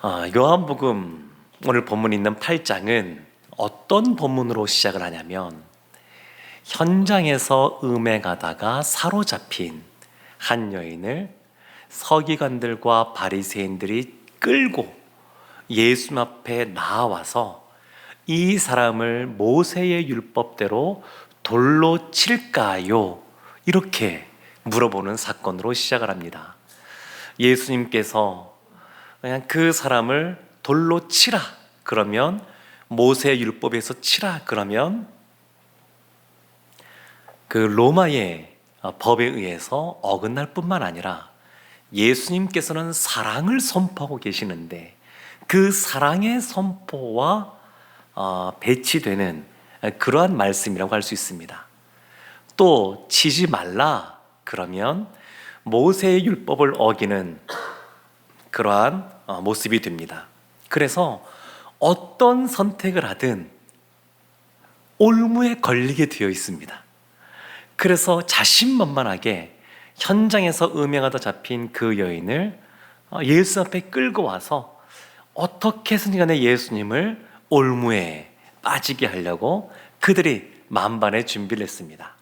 요한복음 오늘 본문 있는 8장은 어떤 본문으로 시작을 하냐면 현장에서 음행하다가 사로잡힌 한 여인을 서기관들과 바리새인들이 끌고 예수님 앞에 나와서 이 사람을 모세의 율법대로 돌로 칠까요? 이렇게 물어보는 사건으로 시작을 합니다. 예수님께서 그냥 그 사람을 돌로 치라 그러면, 모세 율법에서 치라 그러면 그 로마의 법에 의해서 어긋날 뿐만 아니라 예수님께서는 사랑을 선포하고 계시는데 그 사랑의 선포와 배치되는 그러한 말씀이라고 할 수 있습니다. 또 치지 말라 그러면 모세의 율법을 어기는 그러한 모습이 됩니다. 그래서 어떤 선택을 하든 올무에 걸리게 되어 있습니다. 그래서 자신만만하게 현장에서 음행하다 잡힌 그 여인을 예수 앞에 끌고 와서 어떻게 해서든 간에 예수님을 올무에 빠지게 하려고 그들이 만반의 준비를 했습니다.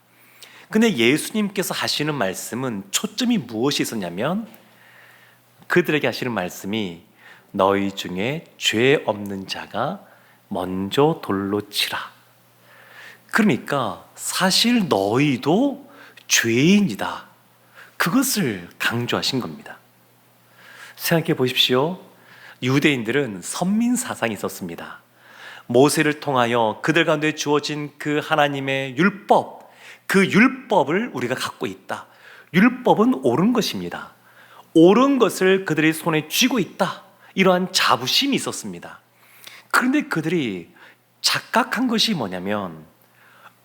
근데 예수님께서 하시는 말씀은 초점이 무엇이 있었냐면, 그들에게 하시는 말씀이 너희 중에 죄 없는 자가 먼저 돌로 치라. 그러니까 사실 너희도 죄인이다, 그것을 강조하신 겁니다. 생각해 보십시오. 유대인들은 선민 사상이 있었습니다. 모세를 통하여 그들 가운데 주어진 그 하나님의 율법, 그 율법을 우리가 갖고 있다. 율법은 옳은 것입니다. 옳은 것을 그들이 손에 쥐고 있다, 이러한 자부심이 있었습니다. 그런데 그들이 착각한 것이 뭐냐면,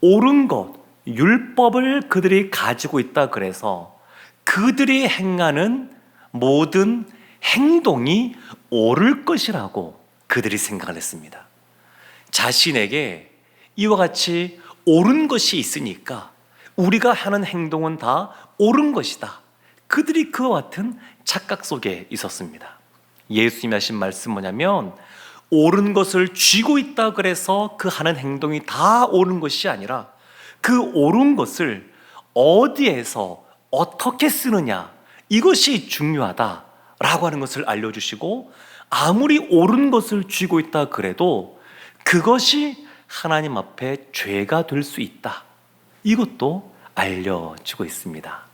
옳은 것, 율법을 그들이 가지고 있다 그래서 그들이 행하는 모든 행동이 옳을 것이라고 그들이 생각을 했습니다. 자신에게 이와 같이 옳은 것이 있으니까 우리가 하는 행동은 다 옳은 것이다, 그들이 그와 같은 착각 속에 있었습니다. 예수님이 하신 말씀 뭐냐면, 옳은 것을 쥐고 있다 그래서 그 하는 행동이 다 옳은 것이 아니라 그 옳은 것을 어디에서 어떻게 쓰느냐, 이것이 중요하다라고 하는 것을 알려주시고, 아무리 옳은 것을 쥐고 있다 그래도 그것이 하나님 앞에 죄가 될 수 있다, 이것도 알려주고 있습니다.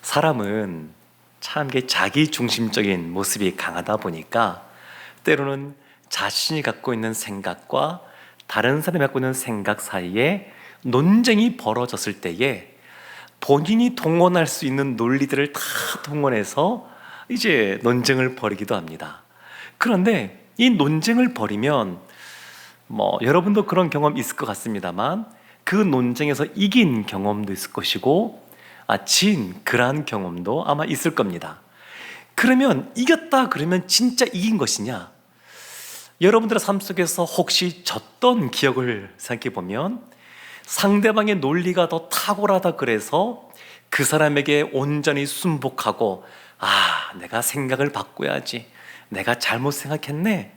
사람은 참 자기 중심적인 모습이 강하다 보니까 때로는 자신이 갖고 있는 생각과 다른 사람이 갖고 있는 생각 사이에 논쟁이 벌어졌을 때에 본인이 동원할 수 있는 논리들을 다 동원해서 이제 논쟁을 벌이기도 합니다. 그런데 이 논쟁을 벌이면 여러분도 그런 경험 있을 것 같습니다만, 그 논쟁에서 이긴 경험도 있을 것이고 진 그러한 경험도 아마 있을 겁니다. 그러면 이겼다 그러면 진짜 이긴 것이냐? 여러분들의 삶 속에서 혹시 졌던 기억을 생각해 보면, 상대방의 논리가 더 탁월하다 그래서 그 사람에게 온전히 순복하고, 내가 생각을 바꿔야지, 내가 잘못 생각했네,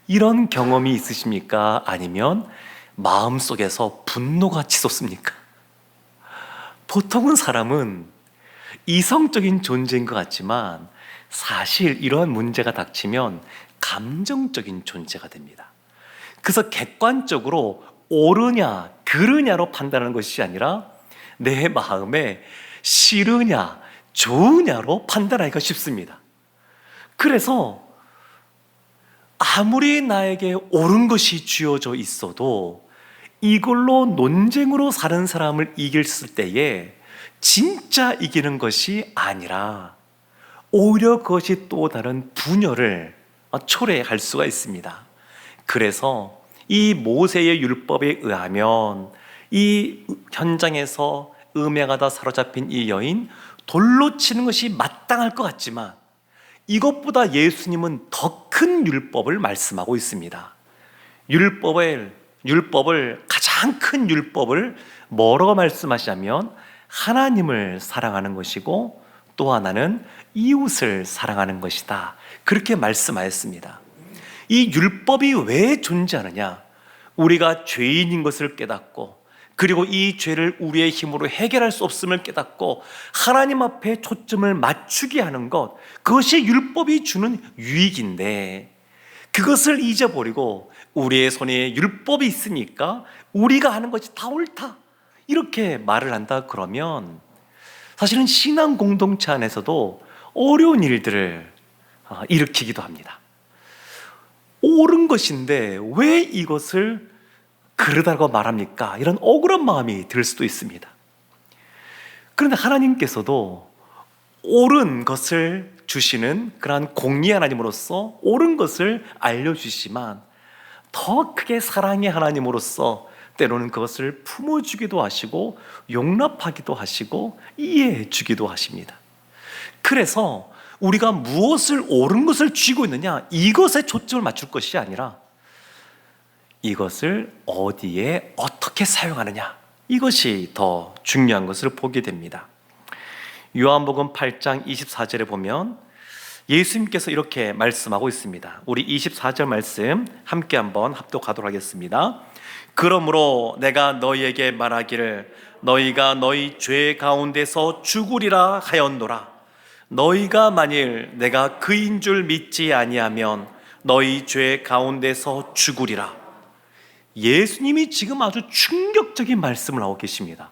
이런 경험이 있으십니까? 아니면 마음속에서 분노가 치솟습니까? 보통은 사람은 이성적인 존재인 것 같지만 사실 이러한 문제가 닥치면 감정적인 존재가 됩니다. 그래서 객관적으로 옳으냐 그르냐로 판단하는 것이 아니라 내 마음에 싫으냐 좋으냐로 판단하기가 쉽습니다. 그래서 아무리 나에게 옳은 것이 쥐어져 있어도 이걸로 논쟁으로 사는 사람을 이길 때에 진짜 이기는 것이 아니라 오히려 그것이 또 다른 분열을 초래할 수가 있습니다. 그래서 이 모세의 율법에 의하면 이 현장에서 음행하다 사로잡힌 이 여인 돌로 치는 것이 마땅할 것 같지만, 이것보다 예수님은 더 큰 율법을 말씀하고 있습니다. 율법을 가장 큰 율법을 뭐라고 말씀하시냐면 하나님을 사랑하는 것이고, 또 하나는 이웃을 사랑하는 것이다. 그렇게 말씀하였습니다. 이 율법이 왜 존재하느냐? 우리가 죄인인 것을 깨닫고, 그리고 이 죄를 우리의 힘으로 해결할 수 없음을 깨닫고 하나님 앞에 초점을 맞추게 하는 것, 그것이 율법이 주는 유익인데, 그것을 잊어버리고 우리의 손에 율법이 있으니까 우리가 하는 것이 다 옳다, 이렇게 말을 한다 그러면 사실은 신앙 공동체 안에서도 어려운 일들을 일으키기도 합니다. 옳은 것인데 왜 이것을 그러다고 말합니까? 이런 억울한 마음이 들 수도 있습니다. 그런데 하나님께서도 옳은 것을 주시는 그러한 공의 하나님으로서 옳은 것을 알려주시지만, 더 크게 사랑의 하나님으로서 때로는 그것을 품어주기도 하시고 용납하기도 하시고 이해해 주기도 하십니다. 그래서 우리가 무엇을 옳은 것을 쥐고 있느냐, 이것에 초점을 맞출 것이 아니라 이것을 어디에 어떻게 사용하느냐, 이것이 더 중요한 것을 보게 됩니다. 요한복음 8장 24절에 보면 예수님께서 이렇게 말씀하고 있습니다. 우리 24절 말씀 함께 한번 합독하도록 하겠습니다. 그러므로 내가 너희에게 말하기를 너희가 너희 죄 가운데서 죽으리라 하였노라. 너희가 만일 내가 그인 줄 믿지 아니하면 너희 죄 가운데서 죽으리라. 예수님이 지금 아주 충격적인 말씀을 하고 계십니다.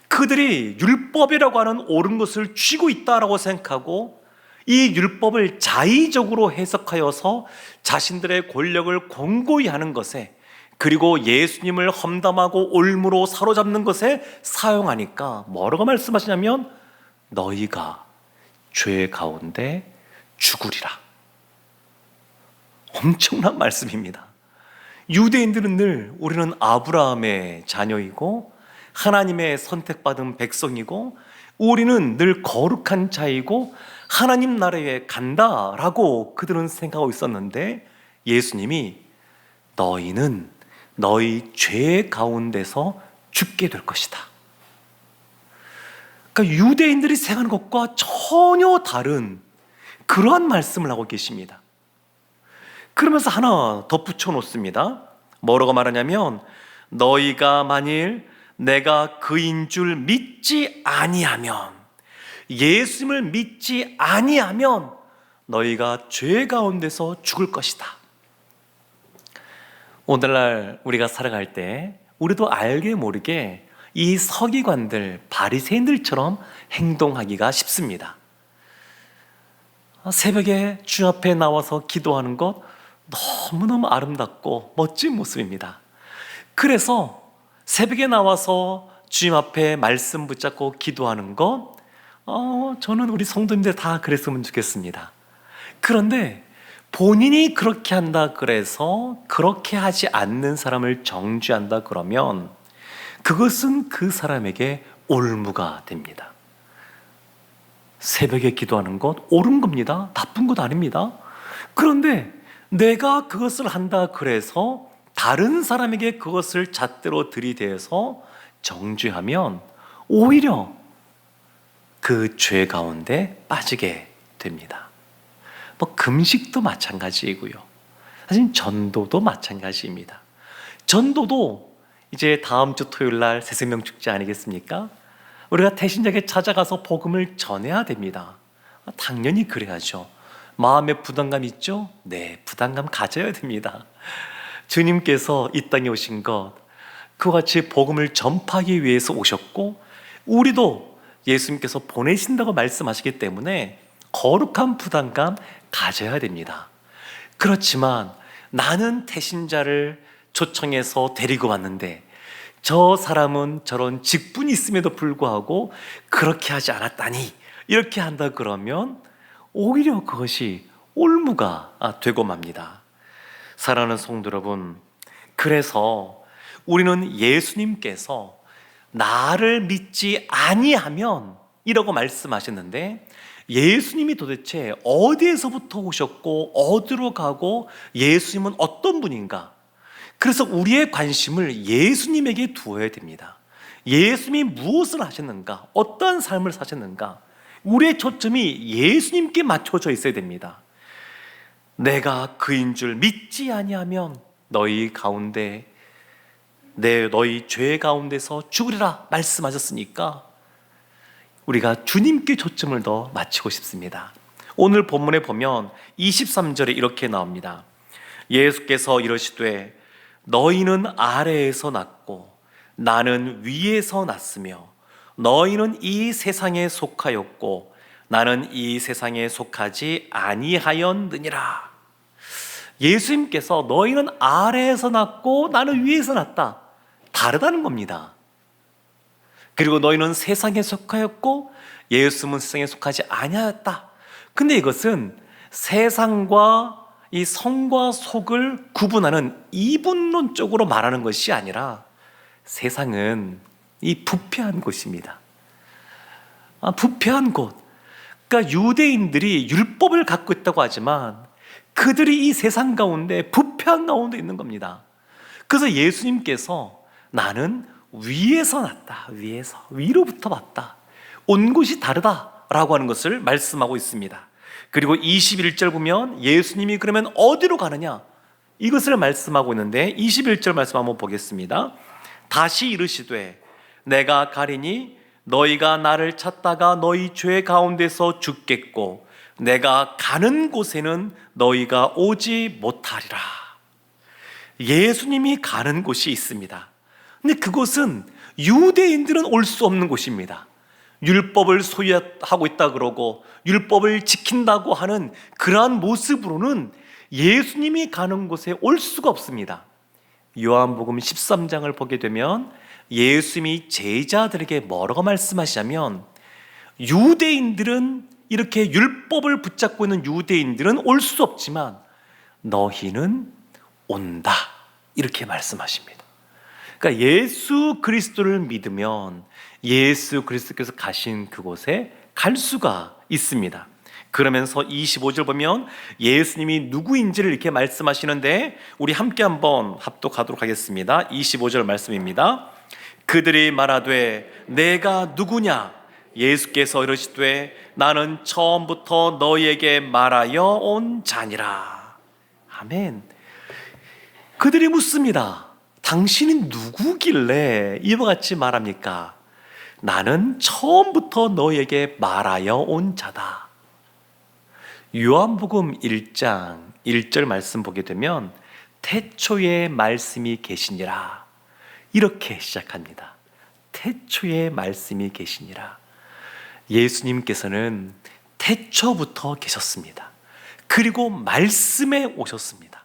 그들이 율법이라고 하는 옳은 것을 쥐고 있다라고 생각하고 이 율법을 자의적으로 해석하여서 자신들의 권력을 공고히 하는 것에, 그리고 예수님을 험담하고 올무로 사로잡는 것에 사용하니까 뭐라고 말씀하시냐면 너희가 죄 가운데 죽으리라. 엄청난 말씀입니다. 유대인들은 늘 우리는 아브라함의 자녀이고 하나님의 선택받은 백성이고 우리는 늘 거룩한 자이고 하나님 나라에 간다라고 그들은 생각하고 있었는데, 예수님이 너희는 너희 죄 가운데서 죽게 될 것이다. 그러니까 유대인들이 생각하는 것과 전혀 다른 그러한 말씀을 하고 계십니다. 그러면서 하나 덧붙여 놓습니다. 뭐라고 말하냐면 너희가 만일 내가 그인 줄 믿지 아니하면, 예수님을 믿지 아니하면 너희가 죄 가운데서 죽을 것이다. 오늘날 우리가 살아갈 때 우리도 알게 모르게 이 서기관들, 바리새인들처럼 행동하기가 쉽습니다. 새벽에 주 앞에 나와서 기도하는 것 너무너무 아름답고 멋진 모습입니다. 그래서 새벽에 나와서 주님 앞에 말씀 붙잡고 기도하는 것, 저는 우리 성도님들 다 그랬으면 좋겠습니다. 그런데 본인이 그렇게 한다 그래서 그렇게 하지 않는 사람을 정죄한다 그러면 그것은 그 사람에게 올무가 됩니다. 새벽에 기도하는 것 옳은 겁니다. 나쁜 것 아닙니다. 그런데 내가 그것을 한다 그래서 다른 사람에게 그것을 잣대로 들이대서 정죄하면 오히려 그 죄 가운데 빠지게 됩니다. 금식도 마찬가지이고요. 사실 전도도 마찬가지입니다. 전도도 이제 다음 주 토요일 날 새생명 축제 아니겠습니까? 우리가 태신자에게 찾아가서 복음을 전해야 됩니다. 당연히 그래야죠. 마음에 부담감 있죠? 네, 부담감 가져야 됩니다. 주님께서 이 땅에 오신 것, 그와 같이 복음을 전파하기 위해서 오셨고 우리도 예수님께서 보내신다고 말씀하시기 때문에 거룩한 부담감 가져야 됩니다. 그렇지만 나는 태신자를 초청해서 데리고 왔는데 저 사람은 저런 직분이 있음에도 불구하고 그렇게 하지 않았다니, 이렇게 한다 그러면 오히려 그것이 올무가 되고 맙니다. 사랑하는 성도 여러분, 그래서 우리는 예수님께서 나를 믿지 아니하면 이라고 말씀하셨는데, 예수님이 도대체 어디에서부터 오셨고 어디로 가고 예수님은 어떤 분인가? 그래서 우리의 관심을 예수님에게 두어야 됩니다. 예수님이 무엇을 하셨는가? 어떠한 삶을 사셨는가? 우리의 초점이 예수님께 맞춰져 있어야 됩니다. 내가 그인 줄 믿지 아니하면 너희 가운데 너희 죄 가운데서 죽으리라 말씀하셨으니까 우리가 주님께 초점을 더 맞추고 싶습니다. 오늘 본문에 보면 23절에 이렇게 나옵니다. 예수께서 이러시되 너희는 아래에서 났고 나는 위에서 났으며 너희는 이 세상에 속하였고 나는 이 세상에 속하지 아니하였느니라. 예수님께서 너희는 아래에서 났고 나는 위에서 났다, 다르다는 겁니다. 그리고 너희는 세상에 속하였고 예수님은 세상에 속하지 아니하였다. 근데 이것은 세상과 이 성과 속을 구분하는 이분론적으로 말하는 것이 아니라 세상은 이 부패한 곳입니다. 부패한 곳. 그러니까 유대인들이 율법을 갖고 있다고 하지만 그들이 이 세상 가운데 부패한 가운데 있는 겁니다. 그래서 예수님께서 나는 위에서 났다, 위로부터 왔다, 온 곳이 다르다라고 하는 것을 말씀하고 있습니다. 그리고 21절 보면 예수님이 그러면 어디로 가느냐, 이것을 말씀하고 있는데 21절 말씀 한번 보겠습니다. 다시 이르시되 내가 가리니 너희가 나를 찾다가 너희 죄 가운데서 죽겠고 내가 가는 곳에는 너희가 오지 못하리라. 예수님이 가는 곳이 있습니다. 근데 그곳은 유대인들은 올 수 없는 곳입니다. 율법을 소유하고 있다 그러고 율법을 지킨다고 하는 그러한 모습으로는 예수님이 가는 곳에 올 수가 없습니다. 요한복음 13장을 보게 되면 예수님이 제자들에게 뭐라고 말씀하시냐면 유대인들은 이렇게 율법을 붙잡고 있는 유대인들은 올 수 없지만 너희는 온다, 이렇게 말씀하십니다. 그러니까 예수 그리스도를 믿으면 예수 그리스도께서 가신 그곳에 갈 수가 있습니다. 그러면서 25절 보면 예수님이 누구인지를 이렇게 말씀하시는데 우리 함께 한번 합독하도록 하겠습니다. 25절 말씀입니다. 그들이 말하되 내가 누구냐? 예수께서 이르시되 나는 처음부터 너희에게 말하여 온 자니라. 아멘. 그들이 묻습니다. 당신이 누구길래 이와 같이 말합니까? 나는 처음부터 너희에게 말하여 온 자다. 요한복음 1장 1절 말씀 보게 되면 태초에 말씀이 계시니라, 이렇게 시작합니다. 태초에 말씀이 계시니라. 예수님께서는 태초부터 계셨습니다. 그리고 말씀에 오셨습니다.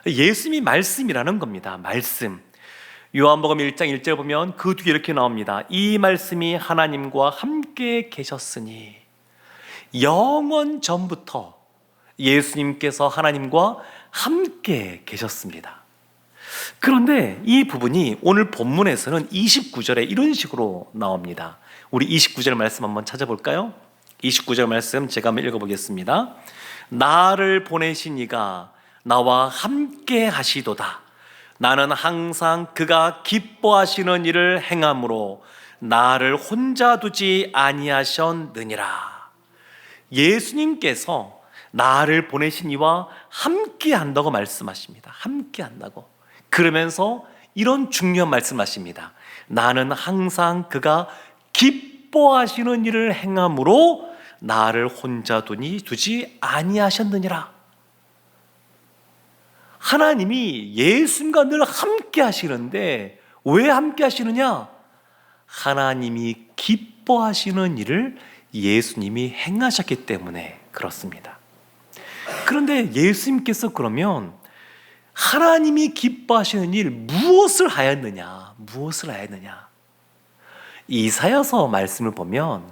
예수님이 말씀이라는 겁니다. 말씀. 요한복음 1장 1절 보면 그 뒤에 이렇게 나옵니다. 이 말씀이 하나님과 함께 계셨으니. 영원 전부터 예수님께서 하나님과 함께 계셨습니다. 그런데 이 부분이 오늘 본문에서는 29절에 이런 식으로 나옵니다. 우리 29절 말씀 한번 찾아볼까요? 29절 말씀 제가 한번 읽어보겠습니다. 나를 보내신 이가 나와 함께 하시도다. 나는 항상 그가 기뻐하시는 일을 행함으로 나를 혼자 두지 아니하셨느니라. 예수님께서 나를 보내신 이와 함께 한다고 말씀하십니다. 함께 한다고. 그러면서 이런 중요한 말씀하십니다. 나는 항상 그가 기뻐하시는 일을 행함으로 나를 혼자 두지 아니하셨느니라. 하나님이 예수님과 늘 함께 하시는데 왜 함께 하시느냐? 하나님이 기뻐하시는 일을 예수님이 행하셨기 때문에 그렇습니다. 그런데 예수님께서 그러면 하나님이 기뻐하시는 일 무엇을 하였느냐? 이사야서 말씀을 보면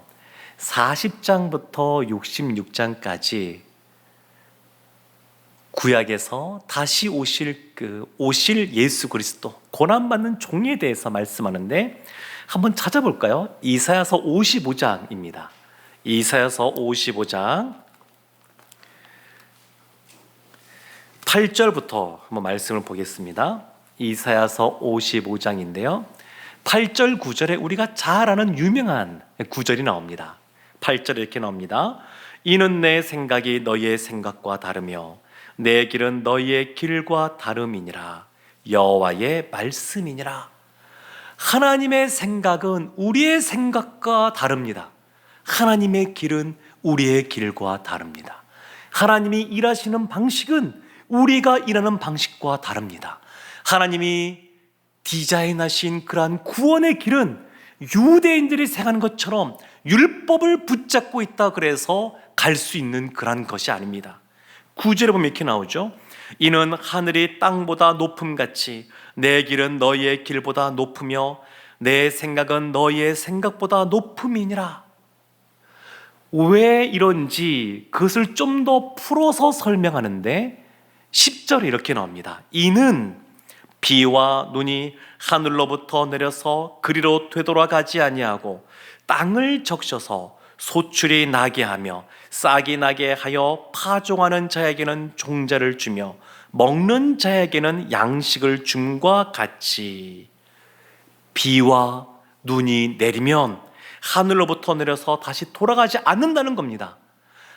40장부터 66장까지 구약에서 다시 오실 예수 그리스도, 고난받는 종에 대해서 말씀하는데 한번 찾아볼까요? 이사야서 55장입니다. 이사야서 55장 8절부터 한번 말씀을 보겠습니다. 이사야서 55장인데요. 8절 9절에 우리가 잘 아는 유명한 구절이 나옵니다. 8절에 이렇게 나옵니다. 이는 내 생각이 너희의 생각과 다르며 내 길은 너희의 길과 다름이니라. 여호와의 말씀이니라. 하나님의 생각은 우리의 생각과 다릅니다. 하나님의 길은 우리의 길과 다릅니다. 하나님이 일하시는 방식은 우리가 일하는 방식과 다릅니다. 하나님이 디자인하신 그러한 구원의 길은 유대인들이 생각하는 것처럼 율법을 붙잡고 있다 그래서 갈 수 있는 그러한 것이 아닙니다. 9절에 보면 이렇게 나오죠. 이는 하늘이 땅보다 높음같이 내 길은 너희의 길보다 높으며 내 생각은 너희의 생각보다 높음이니라. 왜 이런지 그것을 좀 더 풀어서 설명하는데 10절에 이렇게 나옵니다. 이는 비와 눈이 하늘로부터 내려서 그리로 되돌아가지 아니하고 땅을 적셔서 소출이 나게 하며 싹이 나게 하여 파종하는 자에게는 종자를 주며 먹는 자에게는 양식을 줌과 같이 비와 눈이 내리면 하늘로부터 내려서 다시 돌아가지 않는다는 겁니다.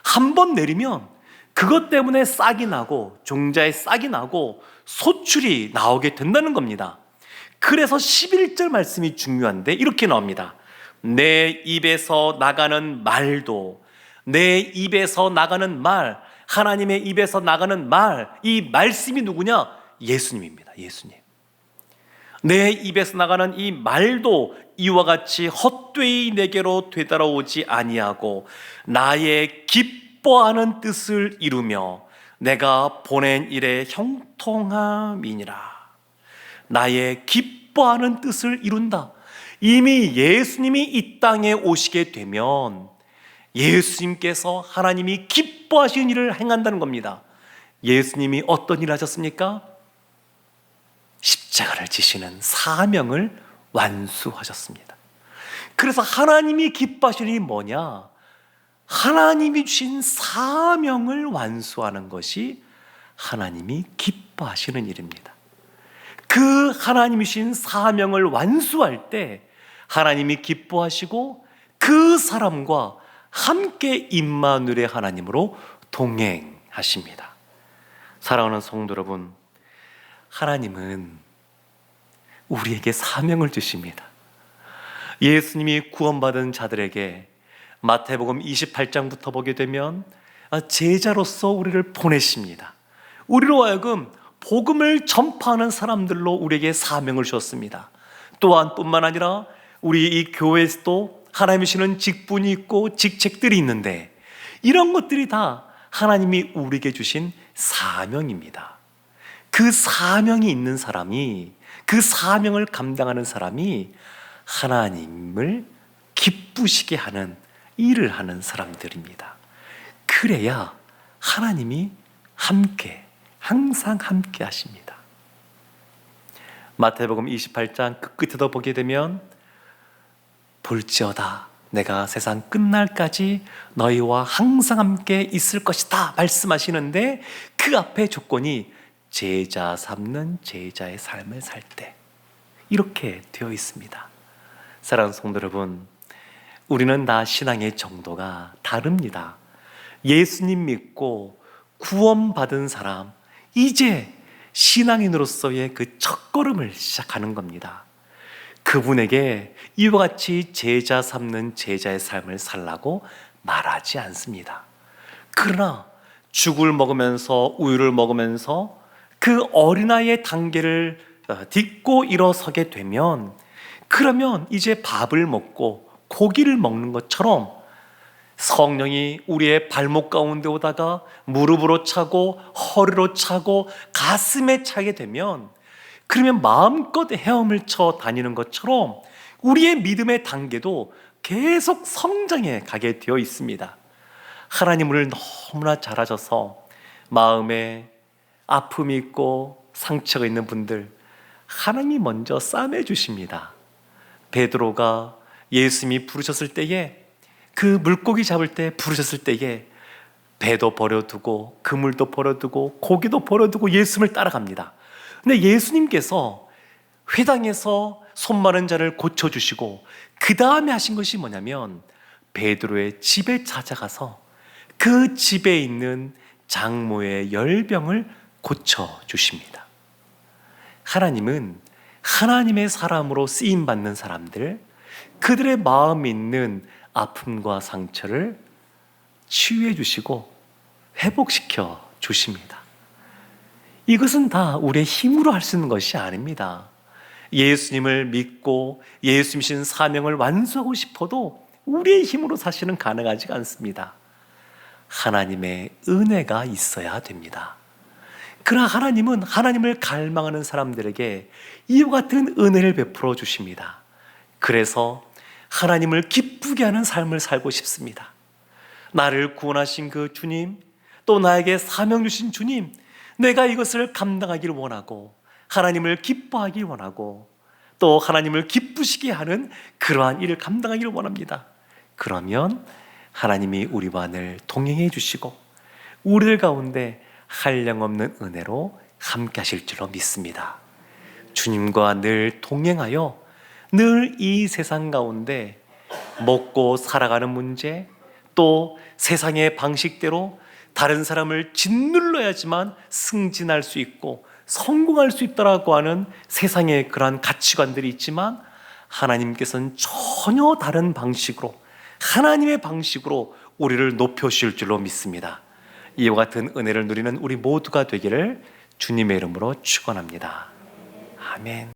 한 번 내리면 그것 때문에 싹이 나고 종자에 싹이 나고 소출이 나오게 된다는 겁니다. 그래서 11절 말씀이 중요한데 이렇게 나옵니다. 내 입에서 나가는 말도, 내 입에서 나가는 말, 하나님의 입에서 나가는 말, 이 말씀이 누구냐? 예수님입니다. 예수님. 내 입에서 나가는 이 말도 이와 같이 헛되이 내게로 되돌아오지 아니하고 나의 기뻐하는 뜻을 이루며 내가 보낸 일에 형통함이니라. 나의 기뻐하는 뜻을 이룬다. 이미 예수님이 이 땅에 오시게 되면 예수님께서 하나님이 기뻐하시는 일을 행한다는 겁니다. 예수님이 어떤 일을 하셨습니까? 십자가를 지시는 사명을 완수하셨습니다. 그래서 하나님이 기뻐하시는 일이 뭐냐? 하나님이 주신 사명을 완수하는 것이 하나님이 기뻐하시는 일입니다. 그 하나님이 주신 사명을 완수할 때 하나님이 기뻐하시고 그 사람과 함께 임마누엘의 하나님으로 동행하십니다. 사랑하는 성도 여러분, 하나님은 우리에게 사명을 주십니다. 예수님이 구원받은 자들에게 마태복음 28장부터 보게 되면 제자로서 우리를 보내십니다. 우리로 하여금 복음을 전파하는 사람들로 우리에게 사명을 주셨습니다. 또한 뿐만 아니라 우리 이 교회에서도 하나님이 주시는 직분이 있고 직책들이 있는데 이런 것들이 다 하나님이 우리에게 주신 사명입니다. 그 사명이 있는 사람이, 그 사명을 감당하는 사람이 하나님을 기쁘시게 하는 일을 하는 사람들입니다. 그래야 하나님이 함께, 항상 함께 하십니다. 마태복음 28장 그 끝에도 보게 되면 볼지어다 내가 세상 끝날까지 너희와 항상 함께 있을 것이다 말씀하시는데 그 앞에 조건이 제자 삼는 제자의 삶을 살 때 이렇게 되어 있습니다. 사랑하는 성도 여러분, 우리는 다 신앙의 정도가 다릅니다. 예수님 믿고 구원받은 사람, 이제 신앙인으로서의 그 첫걸음을 시작하는 겁니다. 그분에게 이와 같이 제자 삼는 제자의 삶을 살라고 말하지 않습니다. 그러나 죽을 먹으면서 우유를 먹으면서 그 어린아이의 단계를 딛고 일어서게 되면 그러면 이제 밥을 먹고 고기를 먹는 것처럼 성령이 우리의 발목 가운데 오다가 무릎으로 차고 허리로 차고 가슴에 차게 되면 그러면 마음껏 헤엄을 쳐 다니는 것처럼 우리의 믿음의 단계도 계속 성장해 가게 되어 있습니다. 하나님을 너무나 잘 아셔서 마음에 아픔이 있고 상처가 있는 분들 하나님이 먼저 싸매 주십니다. 베드로가 예수님이 부르셨을 때에 그 물고기 잡을 때 부르셨을 때에 배도 버려두고 그물도 버려두고 고기도 버려두고 예수님을 따라갑니다. 근데 예수님께서 회당에서 손 마른 자를 고쳐주시고 그 다음에 하신 것이 뭐냐면 베드로의 집에 찾아가서 그 집에 있는 장모의 열병을 고쳐 주십니다. 하나님은 하나님의 사람으로 쓰임 받는 사람들, 그들의 마음에 있는 아픔과 상처를 치유해 주시고 회복시켜 주십니다. 이것은 다 우리의 힘으로 할 수 있는 것이 아닙니다. 예수님을 믿고 예수님이신 사명을 완수하고 싶어도 우리의 힘으로 사실은 가능하지가 않습니다. 하나님의 은혜가 있어야 됩니다. 그러나 하나님은 하나님을 갈망하는 사람들에게 이와 같은 은혜를 베풀어 주십니다. 그래서 하나님을 기쁘게 하는 삶을 살고 싶습니다. 나를 구원하신 그 주님, 또 나에게 사명 주신 주님, 내가 이것을 감당하기를 원하고 하나님을 기뻐하길 원하고 또 하나님을 기쁘시게 하는 그러한 일을 감당하기를 원합니다. 그러면 하나님이 우리와 늘 동행해 주시고 우리들 가운데 한량없는 은혜로 함께 하실 줄로 믿습니다. 주님과 늘 동행하여 늘 이 세상 가운데 먹고 살아가는 문제, 또 세상의 방식대로 다른 사람을 짓눌러야지만 승진할 수 있고 성공할 수 있다라고 하는 세상의 그러한 가치관들이 있지만, 하나님께서는 전혀 다른 방식으로, 하나님의 방식으로 우리를 높여주실 줄로 믿습니다. 이와 같은 은혜를 누리는 우리 모두가 되기를 주님의 이름으로 축원합니다. 아멘.